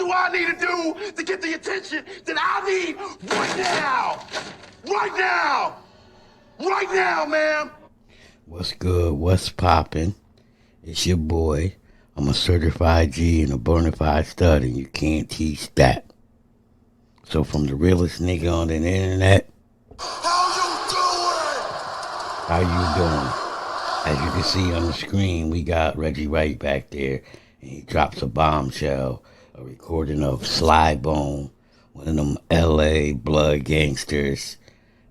do I need to do to get the attention that I need right now? Right now! Right now, ma'am! What's good? What's poppin'? It's your boy. I'm a certified G and a bona fide stud, and you can't teach that. So from the realest nigga on the internet, how you doing? As you can see on the screen, we got Reggie Wright back there, and he drops a bombshell, a recording of Sly Bone, one of them LA blood gangsters,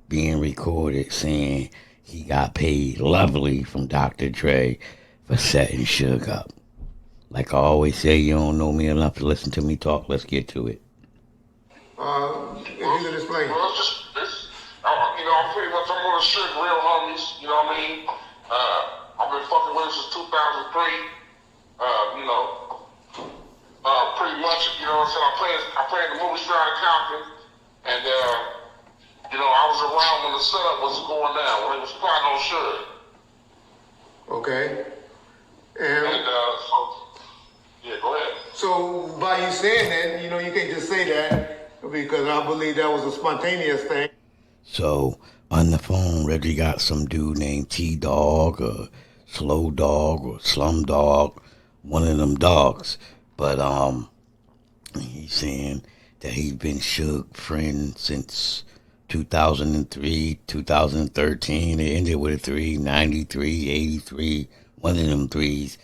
being recorded saying he got paid lovely from Dr. Dre for setting Suge up. Like I always say, you don't know me enough to listen to me talk. Let's get to it. If you can explain. Well, it's I'm pretty much, I'm on the shit, real homies, you know what I mean? I've been fucking with him since 2003, pretty much, you know what I'm saying? I played the movie Stride Compton, and, I was around when the setup was going down, when it was plotting on Suge. Okay. Yeah, go ahead. So by you saying that, you can't just say that because I believe that was a spontaneous thing. So on the phone, Reggie got some dude named T-Dog or Slow Dog or Slum Dog, one of them dogs. But he's saying that he's been Suge friend since 2003, 2013. It ended with a 3, 93, 83, one of them threes.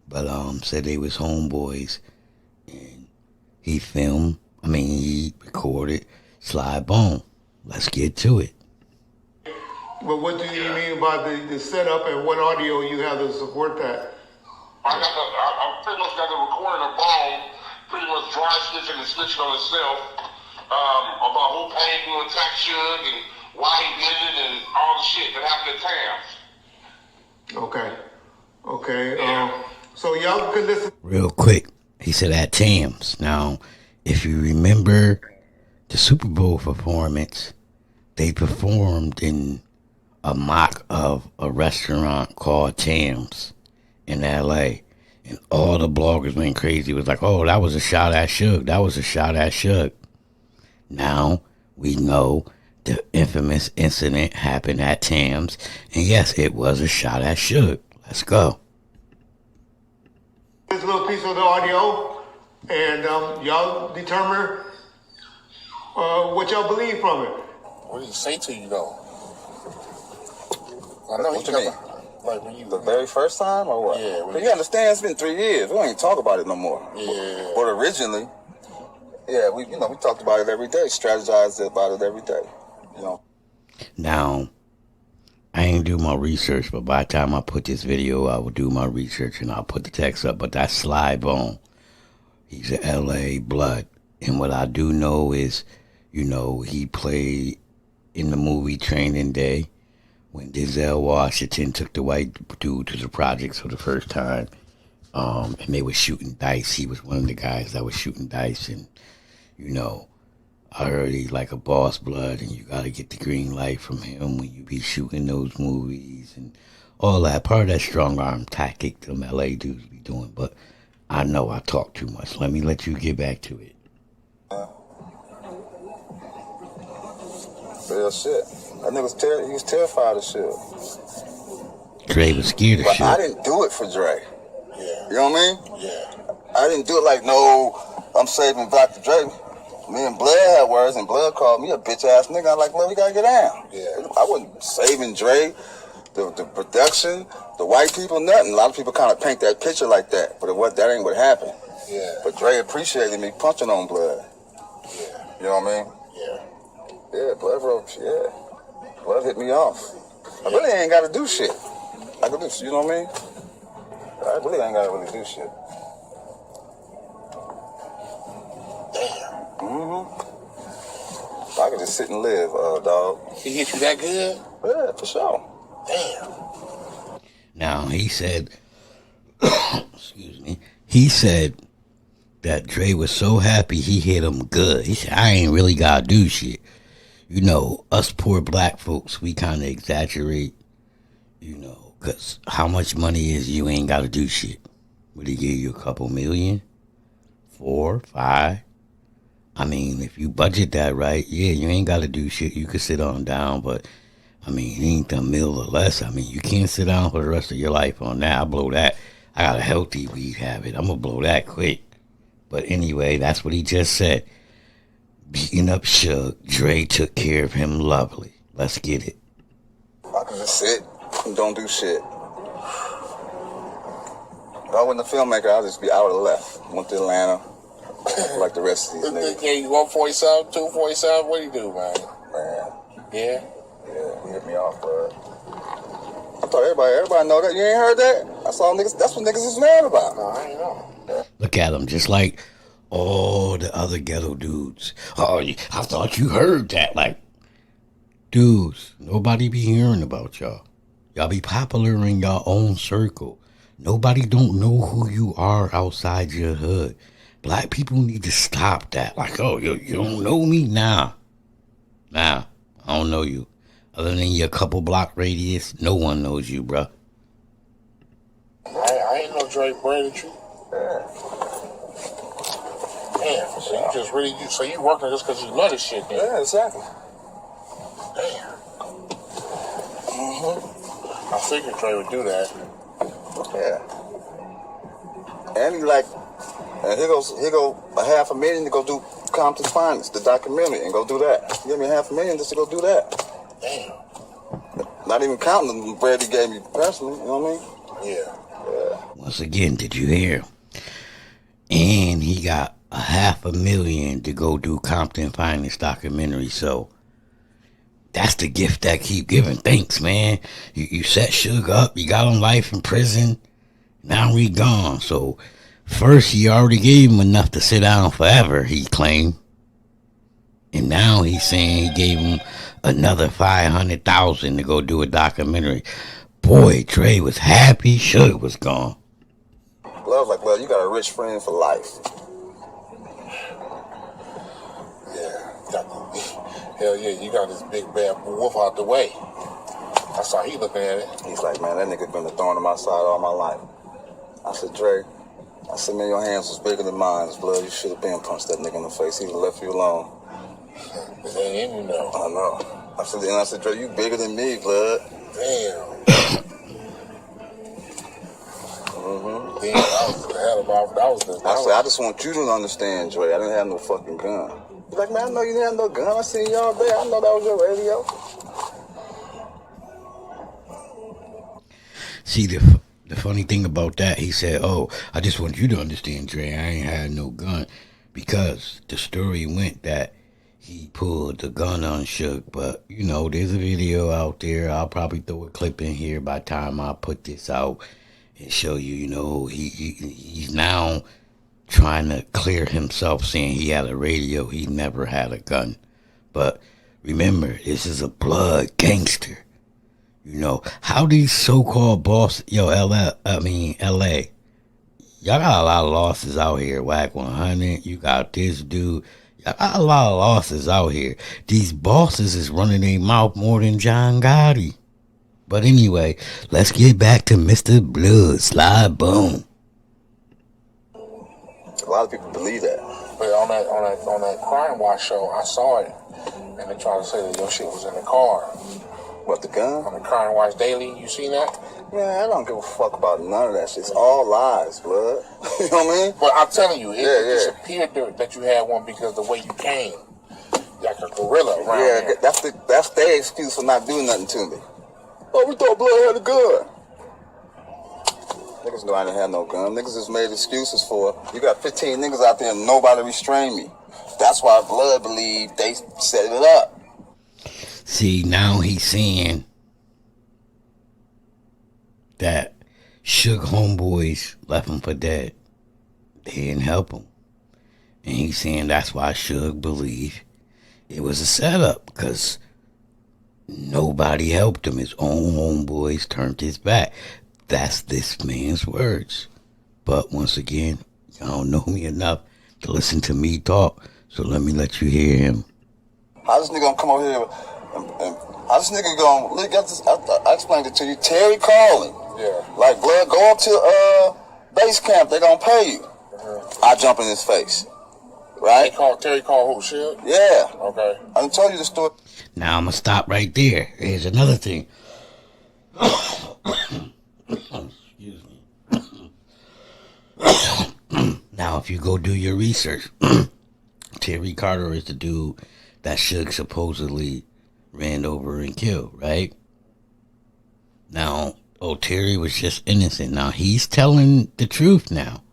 But said they was homeboys, and he recorded Sly Bone. Let's get to it. But what do you mean by the setup, and what audio you have to support that? I pretty much got the recording of Bone, pretty much dry snitching and snitching on himself, about who paid him to attack Suge and why he did it and all the shit that happened at Tams. Okay. Yeah. So y'all could listen. Real quick, he said at Tams. Now, if you remember the Super Bowl performance, they performed in a mock of a restaurant called Tams in LA. And all the bloggers went crazy. It was like, oh, that was a shot at Suge. That was a shot at Suge. Now, we know the infamous incident happened at Tams. And yes, it was a shot at Suge. Let's go. This little piece of the audio, and y'all determine what y'all believe from it. What did he say to you though? I know what you mean? Like when you The very first time or what? Yeah. But you understand, it's been 3 years. We don't even talk about it no more. Yeah. But originally, yeah, we talked about it every day, strategized about it every day. Now, I ain't do my research, but by the time I put this video, I will do my research and I'll put the text up. But that's Sly Bone. He's a LA blood. And what I do know is, he played in the movie Training Day when Denzel Washington took the white dude to the projects for the first time. And they were shooting dice. He was one of the guys that was shooting dice. And, I heard he's like a boss blood, and you got to get the green light from him when you be shooting those movies and all that. Part of that strong arm tactic them LA dudes be doing. But I know I talk too much. Let me let you get back to it. Real shit. That nigga he was terrified of shit. Dre was scared of But shit. I didn't do it for Dre. Yeah. You know what I mean? Yeah. I didn't do it like, no, I'm saving Dr. Dre. Me and Blood had words, and Blood called me a bitch-ass nigga. I'm like, Blood, we gotta get down. Yeah. I wasn't saving Dre, the production, the white people, nothing. A lot of people kind of paint that picture like that, but that ain't what happened. Yeah. But Dre appreciated me punching on Blood. Yeah. You know what I mean? Yeah. Yeah, Blood wrote, yeah. Blood hit me off. I really ain't gotta do shit. I could do, you know what I mean? I really ain't gotta really do shit. Damn. I could just sit and live, dog. He hit you that good? Yeah, for sure. Damn. Now, he said, excuse me, he said that Dre was so happy he hit him good. He said, I ain't really got to do shit. Us poor black folks, we kind of exaggerate, because how much money is you ain't got to do shit? Would he give you a couple million? 4, 5. I mean, if you budget that right, yeah, you ain't got to do shit. You can sit on down, but I mean, it ain't the meal or less. I mean, you can't sit down for the rest of your life on that. I blow that. I got a healthy weed habit. I'm going to blow that quick. But anyway, that's what he just said. Beating up Suge, Dre took care of him lovely. Let's get it. I can just sit and don't do shit. If I wasn't a filmmaker, I'd just be out of the left. Went to Atlanta, like the rest of these niggas. Yeah, you 147, 247, what do you do, man? Man. Yeah? Yeah, he hit me off, bro. I thought everybody know that. You ain't heard that? That's all niggas. That's what niggas is mad about. No, I ain't know. Look at him, just like all the other ghetto dudes. Oh, I thought you heard that. Like, dudes, nobody be hearing about y'all. Y'all be popular in your own circle. Nobody don't know who you are outside your hood. Black people need to stop that. Like, oh, you don't know me? Nah, I don't know you. Other than your couple block radius, no one knows you, bruh. I ain't no Dre braided you. Damn, so you just really, so you working just because you love this shit, then? Yeah, exactly. Damn. I figured Dre would do that. Yeah. And he like, and here go $500,000 to go do Compton's Finest, the documentary, and go do that. He gave me $500,000 just to go do that. Damn. Not even counting the bread he gave me personally, you know what I mean? Yeah. Once again, did you hear? And he got $500,000 to go do Compton Finest documentary. So that's the gift that keep giving. Thanks, man. You set Suge up. You got him life in prison. Now he gone. So first he already gave him enough to sit down forever, he claimed. And now he's saying he gave him another $500,000 to go do a documentary. Boy, Dre was happy. Suge was gone. Love like love. You got a rich friend for life. Hell yeah, you got this big bad wolf out the way. That's how he looking at it. He's like, man, that nigga been a thorn in my side all my life. I said, Dre, I said, man, your hands was bigger than mine, blood. You should have been punched that nigga in the face. He left you alone. It ain't in you know. I know. I said, Dre, you bigger than me, blood. Damn. Damn, that was the hell about I said, I just want you to understand, Dre. I didn't have no fucking gun. He's like, man, I know you didn't have no gun. I seen you all day. I know that was your radio. See, the funny thing about that, he said, oh, I just want you to understand, Dre, I ain't had no gun. Because the story went that he pulled the gun on Suge. But, you know, there's a video out there. I'll probably throw a clip in here by the time I put this out and show you, you know, he's now trying to clear himself, saying he had a radio. He never had a gun. But remember, this is a blood gangster. You know, how these so-called bosses, LA, y'all got a lot of losses out here. Whack 100, you got this dude. Y'all got a lot of losses out here. These bosses is running their mouth more than John Gotti. But anyway, let's get back to Mr. Blood. Slide boom. A lot of people believe that. But on that Crime Watch show, I saw it, and they tried to say that your shit was in the car. What, the gun? On the Crime Watch Daily, you seen that? Man, I don't give a fuck about none of that shit. It's all lies, blood. You know what I mean? But I'm telling you, it just appeared that you had one because the way you came, like a gorilla around here. That's their excuse for not doing nothing to me. Oh, we thought Blood had a gun. Niggas know I didn't have no gun. Niggas just made excuses for it. You got 15 niggas out there and nobody restrained me. That's why Blood believed they set it up. See, now he's saying that Suge homeboys left him for dead. They didn't help him. And he's saying that's why Suge believed it was a setup, because nobody helped him. His own homeboys turned his back. That's this man's words. But once again, y'all don't know me enough to listen to me talk, so let me let you hear him. How this nigga gonna come over here and how this nigga gonna look at this? I explained it to you. Terry calling. Yeah. Like, Blood, go up to base camp. They gonna pay you. I jump in his face. Right? Terry called who? Suge? Yeah. Okay. I done told you the story. Now I'm gonna stop right there. Here's another thing. Excuse me. Now, if you go do your research, Terry Carter is the dude that Suge supposedly ran over and killed, right? Now, Terry was just innocent. Now, he's telling the truth now.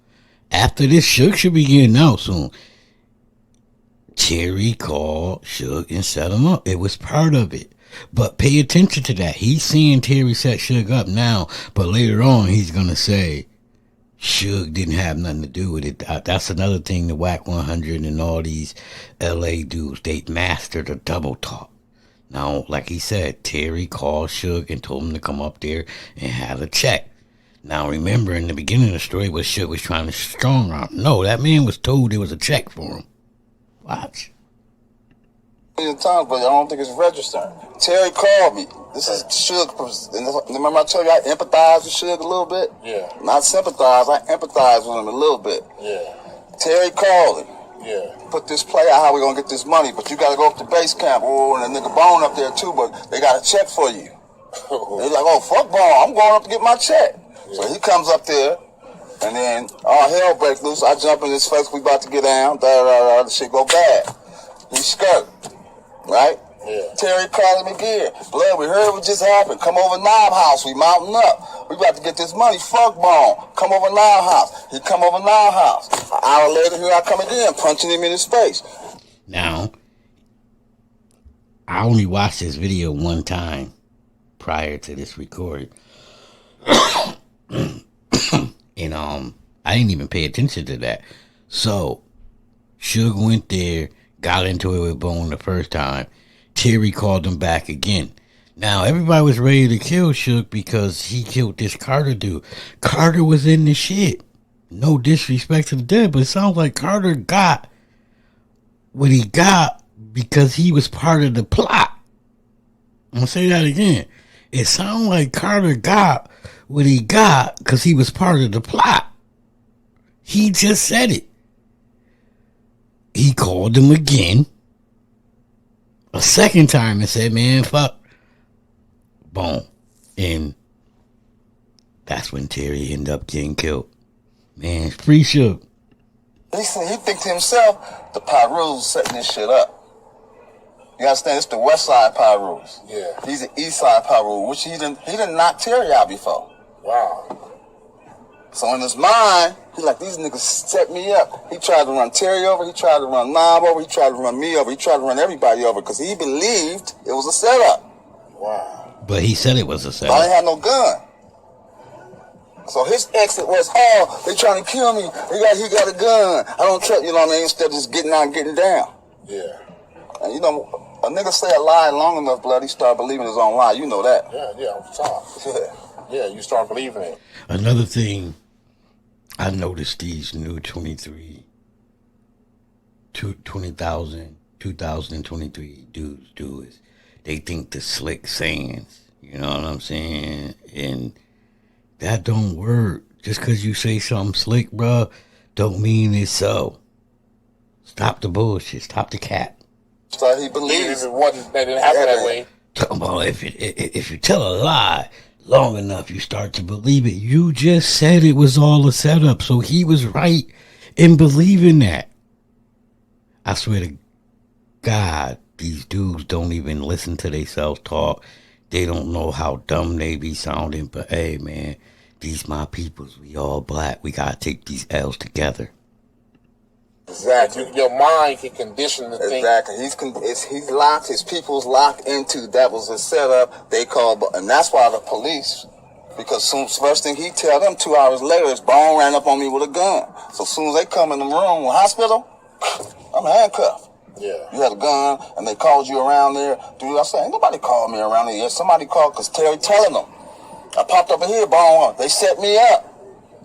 After this, Suge should be getting out soon. Terry called Suge and set him up. It was part of it. But pay attention to that. He's saying Terry set Suge up now, but later on he's going to say Suge didn't have nothing to do with it. That's another thing the Whack 100 and all these LA dudes, they mastered the double talk. Now, like he said, Terry called Suge and told him to come up there and have a check. Now, remember, in the beginning of the story, was Suge was trying to strong arm. No, that man was told there was a check for him. Watch. Times, but I don't think it's registering. Terry called me. This is Suge. Remember I told you I empathize with Suge a little bit? Yeah. Not sympathize, I empathize with him a little bit. Yeah. Like, Terry called him. Yeah. Put this play out how we gonna get this money, but you gotta go up to base camp. Oh, and a nigga Bone up there too, but they got a check for you. They're like, oh, fuck Bone, I'm going up to get my check. Yeah. So he comes up there, and then all hell breaks loose. I jump in his face, we about to get down, the shit go bad. He skirt, right? Yeah. Terry called him again. Blood, we heard what just happened. Come over Knob House. We mounting up. We about to get this money. Fuck Bone. Come over Knob House. He come over Knob House. An hour later, here I come again, punching him in his face. Now, I only watched this video one time prior to this recording. And I didn't even pay attention to that. So, Suge went there, got into it with Bone the first time. Terry called him back again. Now, everybody was ready to kill Suge because he killed this Carter dude. Carter was in the shit. No disrespect to the dead, but it sounds like Carter got what he got because he was part of the plot. I'm going to say that again. It sounds like Carter got what he got because he was part of the plot. He just said it. He called him again a second time and said, man, fuck Bone. And that's when Terry ended up getting killed. Man, free Suge. He think to himself, the Pyrus setting this shit up. You understand? It's the West Side Pyrus. Yeah. He's the East Side Pyrus, which he didn't knock Terry out before. Wow. So in his mind, he like, these niggas set me up. He tried to run Terry over. He tried to run Knob over. He tried to run me over. He tried to run everybody over because he believed it was a setup. Wow. But he said it was a I setup. didn't have no gun. So his exit was, oh, they trying to kill me. He got a gun. I don't trust, you know what I mean? Instead of just getting out and getting down. Yeah. And you know, a nigga say a lie long enough, blood, he start believing his own lie. You know that. Yeah, I'm sorry. Yeah, you start believing it. Another thing I noticed these new 2023 dudes do is they think the slick sayings, you know what I'm saying? And that don't work. Just because you say something slick, bruh, don't mean it's so. Stop the bullshit. Stop the cap. So he believes Even if it wasn't, that didn't happen that way. Talking about if you tell a lie long enough, you start to believe it. You just said it was all a setup, so he was right in believing that. I swear to God, these dudes don't even listen to themselves talk. They don't know how dumb they be sounding, but hey, man, these my peoples. We all black. We gotta take these L's together. Exactly. Your mind can condition the thing. Exactly. He's locked. His people's locked into that was a setup. They called, and that's why the police. Because first thing he tell them 2 hours later is Bone ran up on me with a gun. So as soon as they come in the room, hospital, I'm handcuffed. Yeah. You had a gun, and they called you around there. Dude, I said, ain't nobody called me around there yet. Somebody called because Terry telling them. I popped up in here, Bone. They set me up.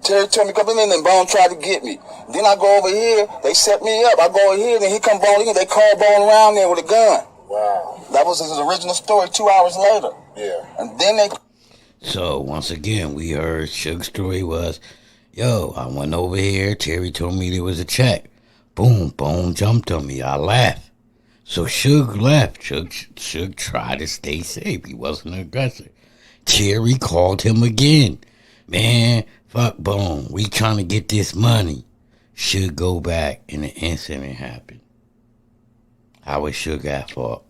Terry told me to come in, and Bone tried to get me. Then I go over here, they set me up. I go over here, then he come Bone in. They call Bone around there with a gun. Wow. That was his original story 2 hours later. Yeah. And then they... So once again, we heard Suge's story was Yo, I went over here. Terry told me there was a check. Boom, Bone jumped on me. I laughed. So Suge left. Suge tried to stay safe. He wasn't an aggressor. Terry called him again. Man, fuck Bone. We trying to get this money. Suge go back and the incident happened. How was Suge at fault?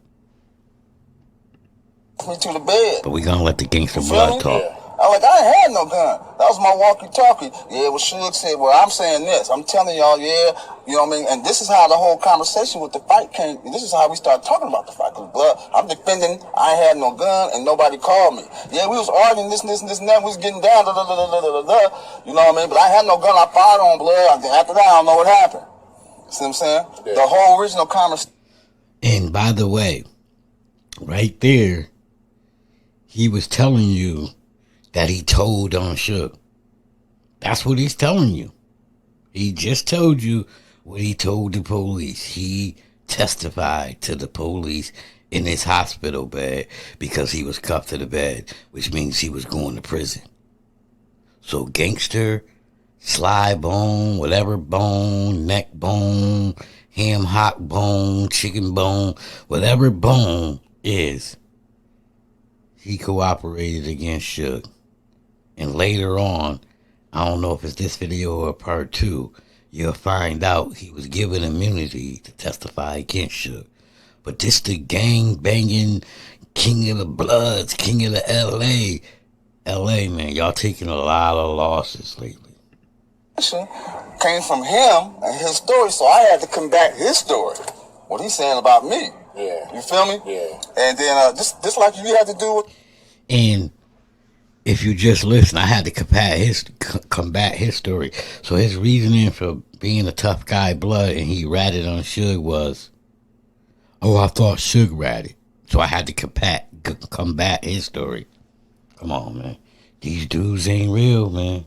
Me to the bed. But we gonna let the gangster blood talk. Yeah. I ain't had no gun. That was my walkie-talkie. Yeah, well, Suge said, well, I'm saying this. I'm telling y'all, yeah, you know what I mean? And this is how the whole conversation with the fight came. This is how we started talking about the fight. Cause blood, I'm defending, I ain't had no gun, and nobody called me. Yeah, we was arguing this and that. We was getting down, you know what I mean? But I had no gun. I fired on blood. After that, I don't know what happened. See what I'm saying? Yeah. The whole original conversation. And by the way, right there, he was telling you that he told on Suge. That's what he's telling you. He just told you what he told the police. He testified to the police in his hospital bed because he was cuffed to the bed, which means he was going to prison. So gangster, sly bone, whatever bone, neck bone, ham hock bone, chicken bone, whatever bone is, he cooperated against Suge. And later on, I don't know if it's this video or part 2, you'll find out he was given immunity to testify against Suge. But this the gang banging king of the bloods, king of the LA. LA, man, y'all taking a lot of losses lately. Came from him and his story, so I had to combat his story. What he's saying about me. Yeah. You feel me? Yeah. And then just like you had to do with. And if you just listen, I had to combat his story. So his reasoning for being a tough guy, blood, and he ratted on Suge was, oh, I thought Suge ratted. So I had to combat his story. Come on, man. These dudes ain't real, man.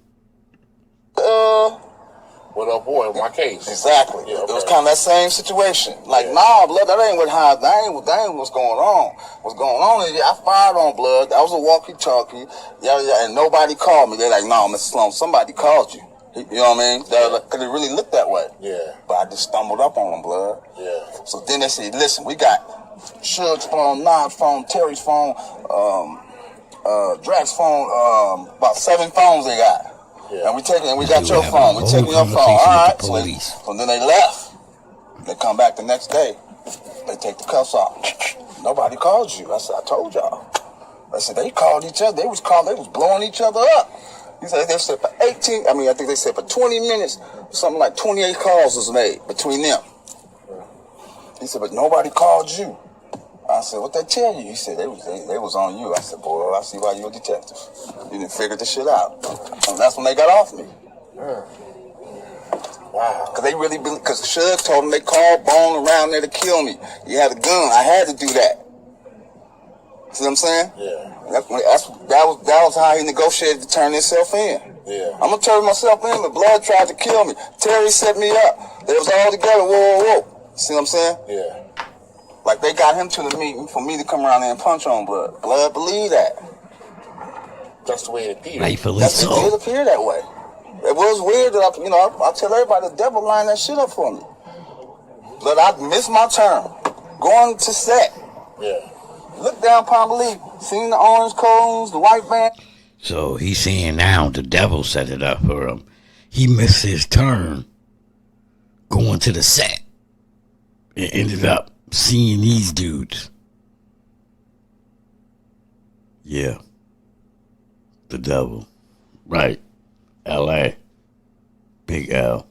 What up, boy? In my case. Exactly. Yeah, okay. It was kind of that same situation. Like, nah, blood, that ain't what's going on. What's going on is I fired on blood. That was a walkie-talkie. Yeah, and nobody called me. They're like, no, Mr. Sloan, somebody called you. You know what I mean? Because it really looked that way. Yeah. But I just stumbled up on them, blood. Yeah. So then they said, listen, we got Suge's phone, Nod's phone, Terry's phone, Drax's phone, about 7 phones they got. Yeah. And we got your phone. We taking your phone. All right. So then they left. They come back the next day. They take the cuffs off. Nobody called you. I said, I told y'all. I said, they called each other. They was blowing each other up. He said they said for 18, I think they said for 20 minutes, something like 28 calls was made between them. He said, but nobody called you. I said, what they tell you? He said, they was on you. I said, boy, I see why you're a detective. You didn't figure this shit out. And that's when they got off me. Yeah. Wow. Because Suge told them they called Bone around there to kill me. He had a gun. I had to do that. See what I'm saying? Yeah. That was how he negotiated to turn himself in. Yeah. I'm going to turn myself in, but blood tried to kill me. Terry set me up. They was all together. Whoa. See what I'm saying? Yeah. Like, they got him to the meeting for me to come around there and punch on blood. Blood believe that. That's the way it appeared. Rightfully It so. appeared that way. It was weird that I tell everybody the devil lined that shit up for me. But I missed my turn. Going to set. Yeah. Look down Palmolive. Seen the orange cones, the white van. So he's saying now the devil set it up for him. He missed his turn going to the set. It ended up seeing these dudes. Yeah. The devil. Right. LA. Big L.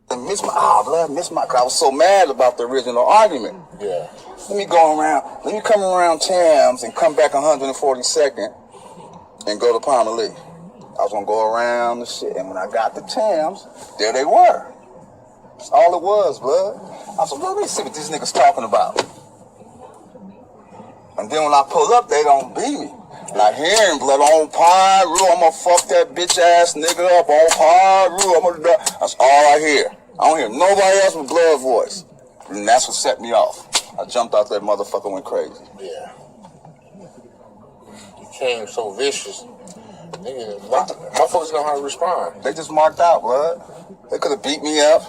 Cause I was so mad about the original argument. Yeah. Let me come around Tams and come back 142nd and go to Palmolive. I was gonna go around the shit, and when I got to Tams, there they were. That's all it was, blood. I said, let me see what these niggas talking about. And then when I pull up, they don't beat me. And I hear him, blood, on Pyru, I'm gonna fuck that bitch ass nigga up on Pyru. That's all I hear. I don't hear nobody else with blood voice. And that's what set me off. I jumped out that motherfucker, went crazy. Yeah. You came so vicious. Nigga, my folks know how to respond. They just marked out, blood. They could have beat me up.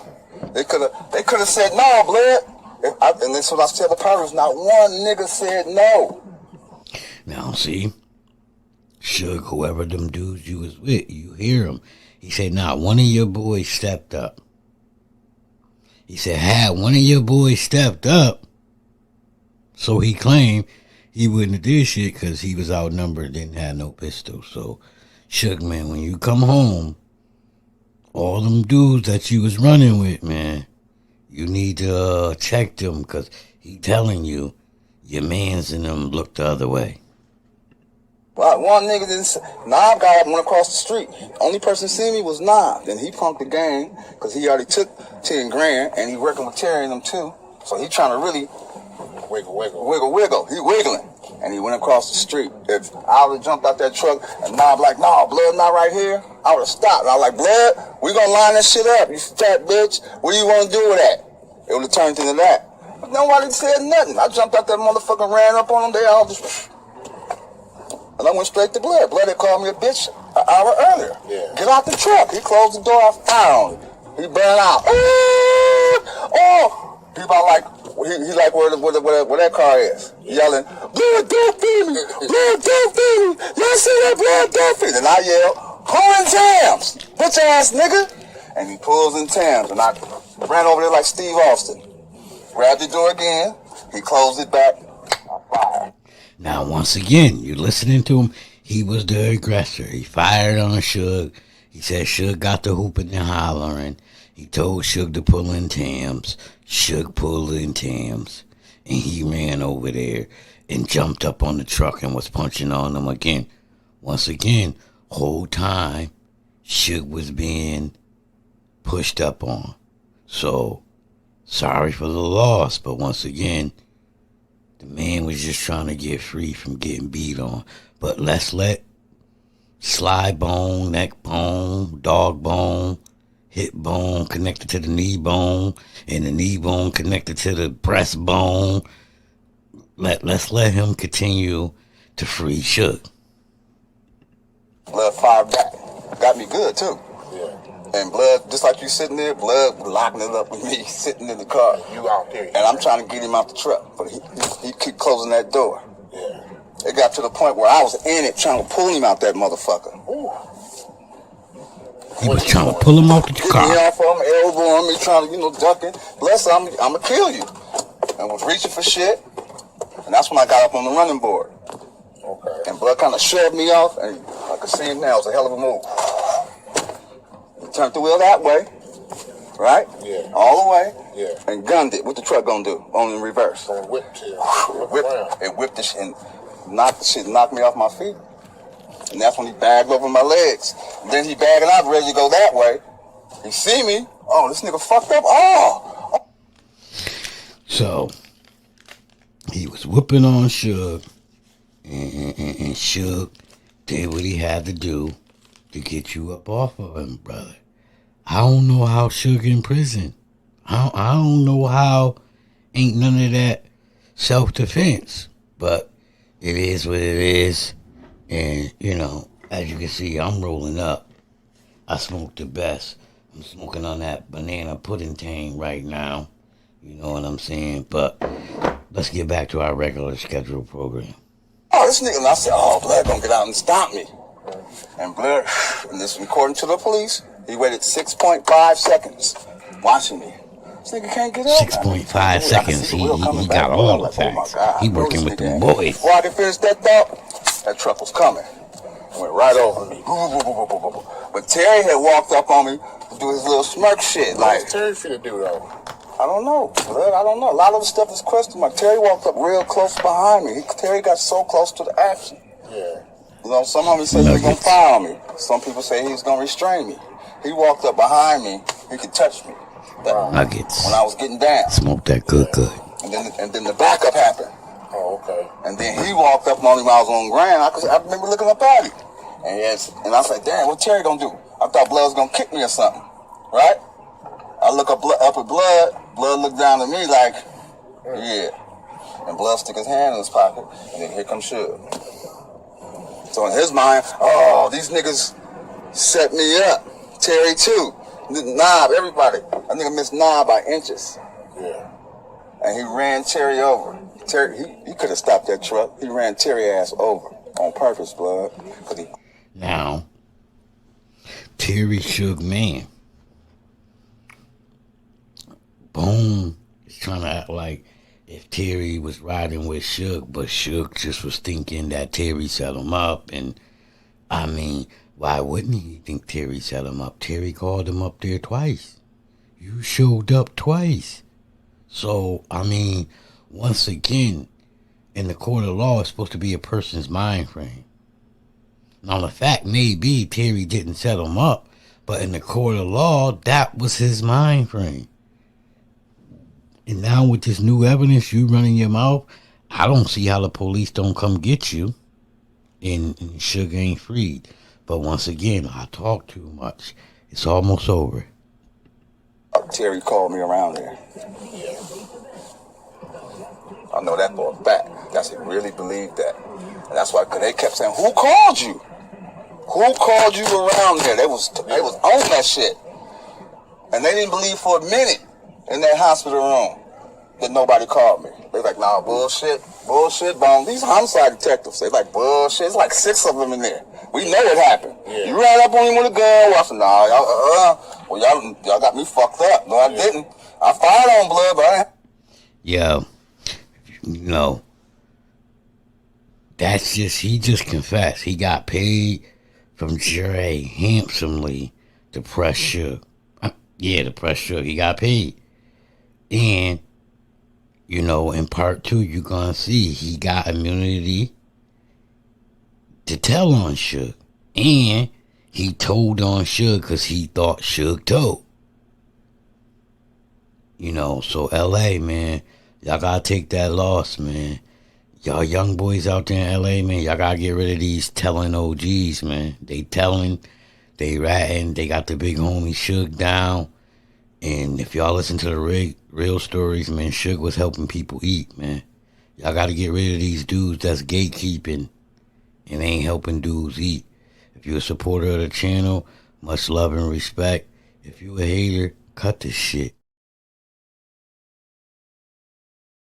They could have said no, blood. And that's what I tell the pirates. Not one nigga said no. Now, see, Suge, whoever them dudes you was with, you hear him. He said, nah, one of your boys stepped up. He said, had one of your boys stepped up, so he claimed he wouldn't have did shit because he was outnumbered, didn't have no pistol. So, Suge, man, when you come home, all them dudes that you was running with, man, you need to check them because he telling you your mans and them look the other way. Well, one nigga didn't say, Knob got up and went across the street. Only person seen me was Knob. Then he punked the game because he already took 10 grand and he working with Terry and them too. So he trying to really wiggle. He wiggling. And he went across the street. If I would have jumped out that truck and Knob like, no, blood not right here, I would have stopped. And I was like, blood, we gonna line this shit up, you fat bitch. What do you want to do with that? It would have turned into that. But nobody said nothing. I jumped out that motherfucker, ran up on them. They all just... And I went straight to Blood. Blood had called me a bitch an hour earlier. Yeah. Get out the truck. He closed the door. I found him. He burned out. Oh! People are like, he like where that car is. Yelling, Blood, don't feed me! Blood, don't feed me! Y'all see that? Blood, don't feed me! And I yell, who in Tams? Bitch ass nigga! And he pulls in Tams. And I ran over there like Steve Austin. Grabbed the door again. He closed it back. I fired. Now, once again, you're listening to him. He was the aggressor. He fired on Suge. He said Suge got the hooping and hollering. He told Suge to pull in Tams. Suge pulled in Tams. And he ran over there and jumped up on the truck and was punching on them again. Once again, whole time, Suge was being pushed up on. So, sorry for the loss, but once again, the man was just trying to get free from getting beat on. But let's let slide bone, neck bone, dog bone, hip bone connected to the knee bone, and the knee bone connected to the breast bone. Let's let him continue to free Suge. Blood fired back. Got me good, too. Yeah. And Blood, just like you sitting there, Blood locking it up with me, sitting in the car. You out there. And I'm trying to get him out the truck, but he keep closing that door. Yeah. It got to the point where I was in it trying to pull him out that motherfucker. Ooh. He was trying to pull him out the car. Get me off of him, elbow on me, trying to, ducking. Bless him, I'm going to kill you. And was reaching for shit. And that's when I got up on the running board. Okay. And Blood kind of shoved me off, and I could see him now. It was a hell of a move. He turned the wheel that way, right? Yeah. All the way. Yeah. And gunned it. What the truck gonna do? Only in reverse. Whipped the shit and knocked me off my feet. And that's when he bagged over my legs. And then he bagging out, ready to go that way. He see me. Oh, this nigga fucked up. Oh. So, he was whooping on Suge. And Suge did what he had to do to get you up off of him, brother. I don't know how Suge in prison. I don't know how ain't none of that self-defense. But it is what it is. And, you know, as you can see, I'm rolling up. I smoke the best. I'm smoking on that banana pudding tang right now. You know what I'm saying? But let's get back to our regular scheduled program. Oh, this nigga, and I said, oh, Blood gonna get out and stop me. And Blood, and this according to the police, he waited 6.5 seconds watching me. This nigga can't get up. 6.5 seconds, he got all the facts. He working with them boys. Before I could finish that thought, that truck was coming. Went right over me. But Terry had walked up on me to do his little smirk shit. Like, what's Terry finna do, though? I don't know, Blood. I don't know. A lot of the stuff is question mark. Terry walked up real close behind me. Terry got so close to the action. Yeah. You know, some homies say he was gonna fire on me. Some people say he was gonna restrain me. He walked up behind me. He could touch me. Nuggets. When I was getting down. Smoke that good. And then the backup happened. Oh, okay. And then he walked up on me when I was on the ground. I remember looking up at him. And I said, damn, what Terry gonna do? I thought Blood was gonna kick me or something. Right? I look up at Blood. Blood looked down at me like, yeah. And Blood stick his hand in his pocket. And then here comes Suge. So So in his mind, oh, these niggas set me up. Terry too. Knob, everybody. That nigga missed Knob by inches. Yeah. And he ran Terry over. Terry, he could have stopped that truck. He ran Terry ass over on purpose, blood. Now, Terry Suge man. Boom is trying to act like if Terry was riding with Suge, but Suge just was thinking that Terry set him up. And I mean, why wouldn't he think Terry set him up? Terry called him up there twice. You showed up twice. So, I mean, once again, in the court of law, it's supposed to be a person's mind frame. Now, the fact may be Terry didn't set him up, but in the court of law, that was his mind frame. And now with this new evidence, you running your mouth, I don't see how the police don't come get you and Suge ain't freed. But once again, I talk too much. It's almost over. Terry called me around there. I know that for a fact. That's he really believed that. And that's why, because they kept saying, who called you? Who called you around there? They was on that shit. And they didn't believe for a minute in that hospital room that nobody called me. They like, nah, bullshit, bone. These homicide detectives, they like, bullshit. It's like 6 of them in there. We know what happened. Yeah. You ran up on him with a gun. Well, I said, nah, y'all, y'all got me fucked up. No, I didn't. I fired on blood, but I didn't. Yo, you know, that's just, he just confessed. He got paid from Dre handsomely to press Suge. Yeah, to press Suge. He got paid. And, you know, in part 2, you're going to see he got immunity to tell on Suge. And he told on Suge because he thought Suge told. You know, so LA, man, y'all got to take that loss, man. Y'all young boys out there in LA, man, y'all got to get rid of these telling OGs, man. They telling, they ratting, they got the big homie Suge down. And if y'all listen to the real stories, man, Suge was helping people eat, man. Y'all got to get rid of these dudes that's gatekeeping and ain't helping dudes eat. If you're a supporter of the channel, much love and respect. If you a hater, cut this shit.